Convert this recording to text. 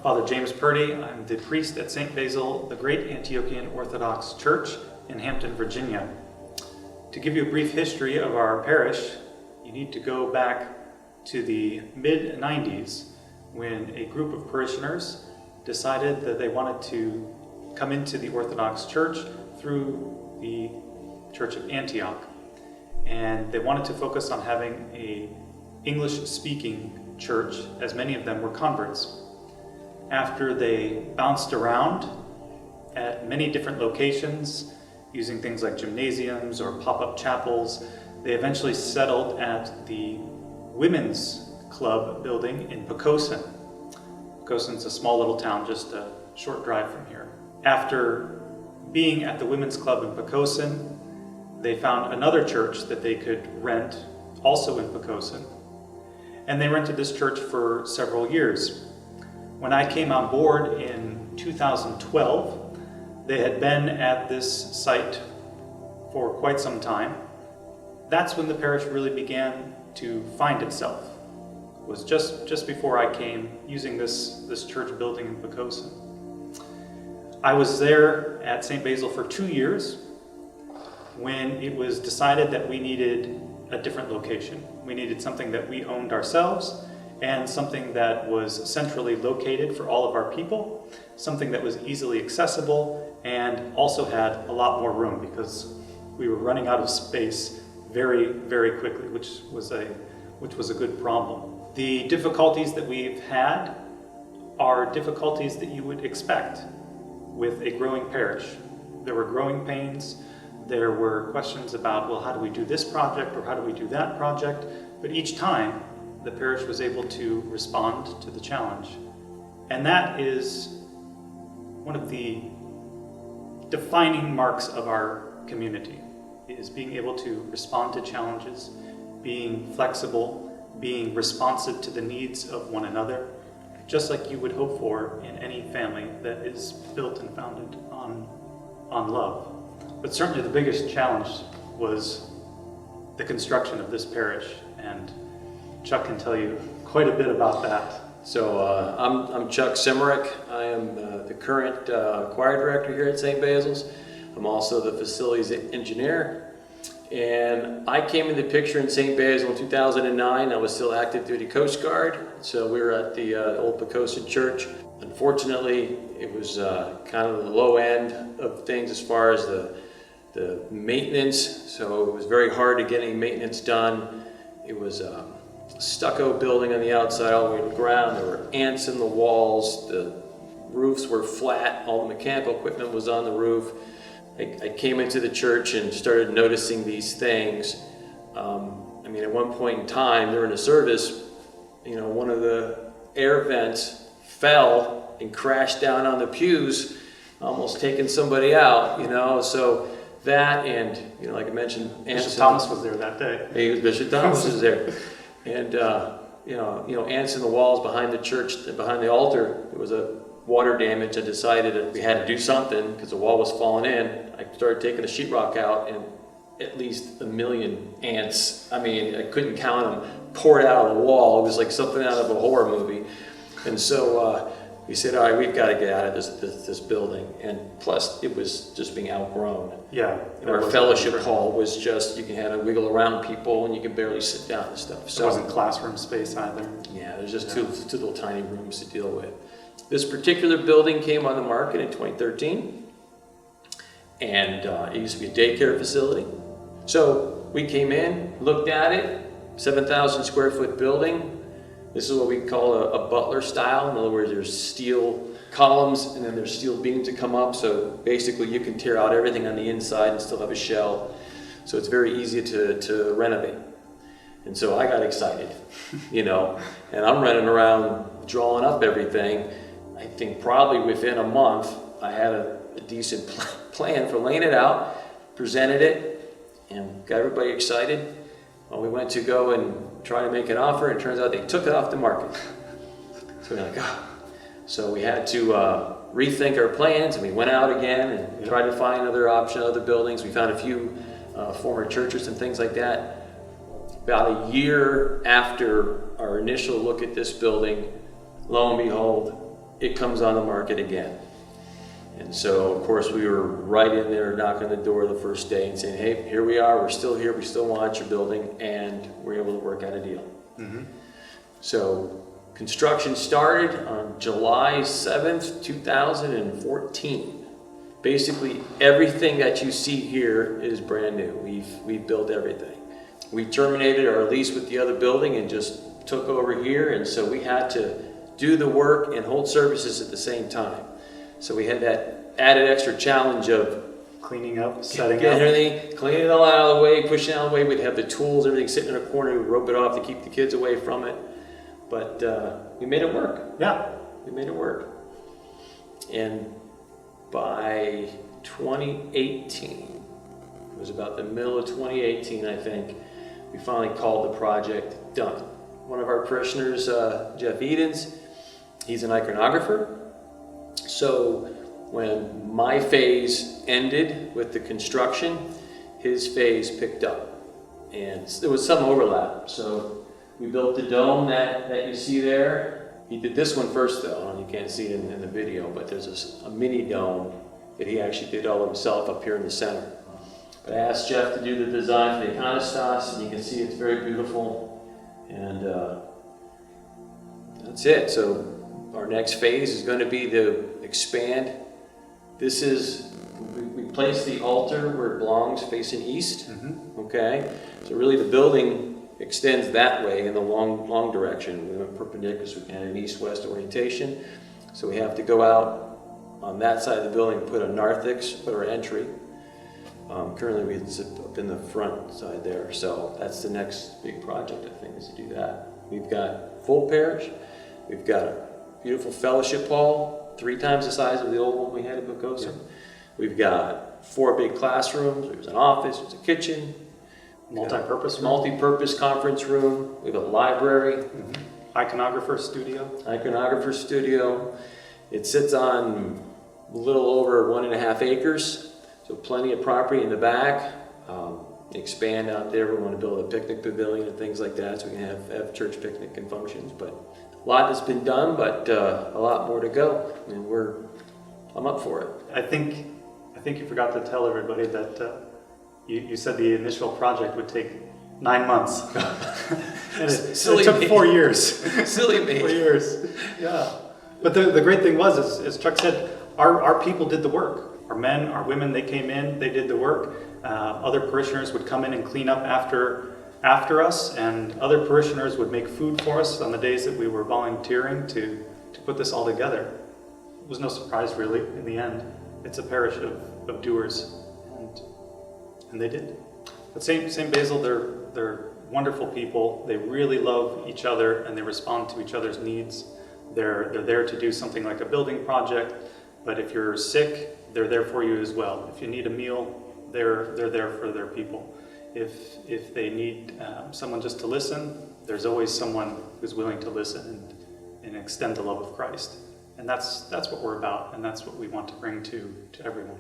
Father James Purdy. I'm the priest at St. Basil, the Great Antiochian Orthodox Church in Hampton, Virginia. To give you a brief history of our parish, you need to go back to the mid-90s when a group of parishioners decided that they wanted to come into the Orthodox Church through the Church of Antioch. And they wanted to focus on having an English-speaking church, as many of them were converts. After they bounced around at many different locations, using things like gymnasiums or pop-up chapels, they eventually settled at the Women's Club building in Poquoson. Poquoson's a small little town just a short drive from here. After being at the Women's Club in Poquoson, they found another church that they could rent, also in Poquoson, and they rented this church for several years. When I came on board in 2012, they had been at this site for quite some time. That's when the parish really began to find itself. It was just before I came, using this church building in Poquoson. I was there at St. Basil for 2 years when it was decided that we needed a different location. We needed something that we owned ourselves, and something that was centrally located for all of our people, something that was easily accessible and also had a lot more room, because we were running out of space very, very quickly, which was a good problem. The difficulties that we've had are difficulties that you would expect with a growing parish. There were growing pains. There were questions about, well, how do we do this project or how do we do that project? But each time, the parish was able to respond to the challenge. And that is one of the defining marks of our community, is being able to respond to challenges, being flexible, being responsive to the needs of one another, just like you would hope for in any family that is built and founded on love. But certainly the biggest challenge was the construction of this parish, and Chuck can tell you quite a bit about that. So I'm Chuck Simmerick. I am the current choir director here at St. Basil's. I'm also the facilities engineer. And I came into the picture in St. Basil in 2009. I was still active duty Coast Guard. So we were at the old Poquoson Church. Unfortunately, it was kind of the low end of things as far as the maintenance. So it was very hard to get any maintenance done. It was stucco building on the outside all the way to the ground. There were ants in the walls. The roofs were flat. All the mechanical equipment was on the roof. I came into the church and started noticing these things. At one point in time during the service, one of the air vents fell and crashed down on the pews, almost taking somebody out, So that, and like I mentioned, Bishop Thomas was there that day. Bishop Thomas was there. And ants in the walls behind the church, behind the altar. There was a water damage. I decided that we had to do something because the wall was falling in. I started taking the sheetrock out, and at least 1 million ants. I couldn't count them. Poured out of the wall. It was like something out of a horror movie. And so we said, all right, we've got to get out of this building. And plus, it was just being outgrown. Yeah. Our fellowship hall was just, you had to wiggle around people and you could barely sit down and stuff. So there wasn't classroom space either. Yeah, there's just two little tiny rooms to deal with. This particular building came on the market in 2013. And it used to be a daycare facility. So we came in, looked at it, 7,000 square foot building. This is what we call a butler style. In other words, there's steel columns and then there's steel beams that come up. So basically you can tear out everything on the inside and still have a shell. So it's very easy to renovate. And so I got excited, and I'm running around drawing up everything. I think probably within a month, I had a decent plan for laying it out, presented it, and got everybody excited. Well, we went to go and try to make an offer, and it turns out they took it off the market. So we're like, oh. So we had to rethink our plans, and we went out again and tried to find another option, other buildings. We found a few former churches and things like that. About a year after our initial look at this building, lo and behold, it comes on the market again. And so, of course, we were right in there knocking on the door the first day and saying, hey, here we are, we're still here, we still want your building, and we're able to work out a deal. Mm-hmm. So construction started on July 7th, 2014. Basically, everything that you see here is brand new. We've built everything. We terminated our lease with the other building and just took over here, and so we had to do the work and hold services at the same time. So we had that added extra challenge of Cleaning up, setting getting up. everything, cleaning it all out of the way, pushing it out of the way. We'd have the tools, everything sitting in a corner, we'd rope it off to keep the kids away from it. But we made it work. Yeah. We made it work. And by 2018, it was about the middle of 2018, I think, we finally called the project done. One of our parishioners, Jeff Edens, he's an iconographer. So when my phase ended with the construction, his phase picked up. And there was some overlap. So we built the dome that you see there. He did this one first though, and you can't see it in the video, but there's a mini dome that he actually did all himself up here in the center. But I asked Jeff to do the design for the iconostas, and you can see it's very beautiful. And that's it. So our next phase is going to be to expand. This is, we place the altar where it belongs, facing east. Mm-hmm. Okay, so really the building extends that way in the long direction. We went perpendicular, so we can have an east-west orientation. So we have to go out on that side of the building, put a narthex for our entry. Currently we zip up in the front side there, so that's the next big project, I think, is to do that. We've got full parish. We've got a beautiful fellowship hall, 3 times the size of the old one we had at Bocosa. Yeah. We've got 4 big classrooms. There's an office, there's a kitchen. Multi-purpose conference room. We have a library. Mm-hmm. Iconographer studio. It sits on a little over 1.5 acres. So plenty of property in the back. Expand out there. We want to build a picnic pavilion and things like that, so we can have church picnic and functions. But a lot has been done, but a lot more to go, and I'm up for it. I think you forgot to tell everybody that you said the initial project would take 9 months. And it took 4 years. Silly me. 4 years. Yeah. But the great thing was, as Chuck said, our people did the work. Our men, our women, they came in, they did the work. Other parishioners would come in and clean up after us, and other parishioners would make food for us on the days that we were volunteering to put this all together. It was no surprise, really, in the end. It's a parish of doers, and they did. But St. Basil, they're wonderful people. They really love each other, and they respond to each other's needs. They're there to do something like a building project, but if you're sick, they're there for you as well. If you need a meal, they're there for their people. If they need someone just to listen, there's always someone who's willing to listen and extend the love of Christ. And that's what we're about, and that's what we want to bring to everyone.